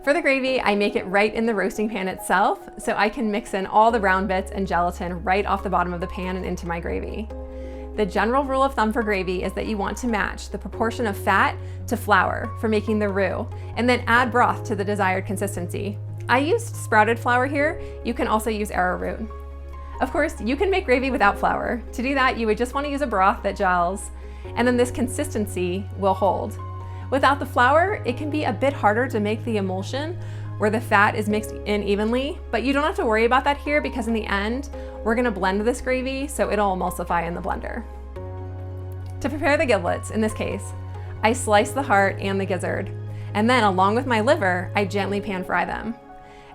For the gravy, I make it right in the roasting pan itself, so I can mix in all the brown bits and gelatin right off the bottom of the pan and into my gravy. The general rule of thumb for gravy is that you want to match the proportion of fat to flour for making the roux, and then add broth to the desired consistency. I used sprouted flour here. You can also use arrowroot. Of course, you can make gravy without flour. To do that, you would just want to use a broth that gels, and then this consistency will hold. Without the flour, it can be a bit harder to make the emulsion where the fat is mixed in evenly, but you don't have to worry about that here because in the end, we're gonna blend this gravy so it'll emulsify in the blender. To prepare the giblets, in this case, I slice the heart and the gizzard, and then along with my liver, I gently pan fry them.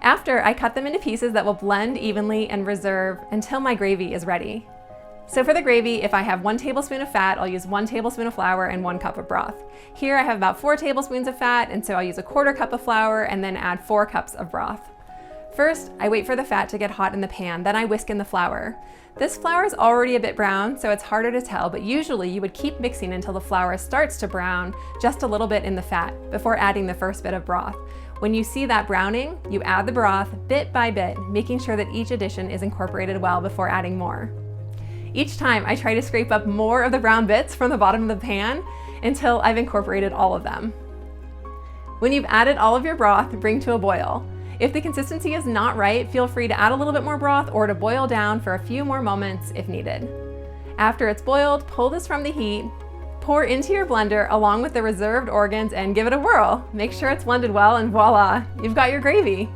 After, I cut them into pieces that will blend evenly and reserve until my gravy is ready. So for the gravy, if I have 1 tablespoon of fat, I'll use 1 tablespoon of flour and 1 cup of broth. Here I have about 4 tablespoons of fat, and so I'll use 1/4 cup of flour and then add 4 cups of broth. First, I wait for the fat to get hot in the pan, then I whisk in the flour. This flour is already a bit brown, so it's harder to tell, but usually you would keep mixing until the flour starts to brown just a little bit in the fat before adding the first bit of broth. When you see that browning, you add the broth bit by bit, making sure that each addition is incorporated well before adding more. Each time I try to scrape up more of the brown bits from the bottom of the pan until I've incorporated all of them. When you've added all of your broth, bring to a boil. If the consistency is not right, feel free to add a little bit more broth or to boil down for a few more moments if needed. After it's boiled, pull this from the heat, pour into your blender along with the reserved organs and give it a whirl. Make sure it's blended well and voila, you've got your gravy.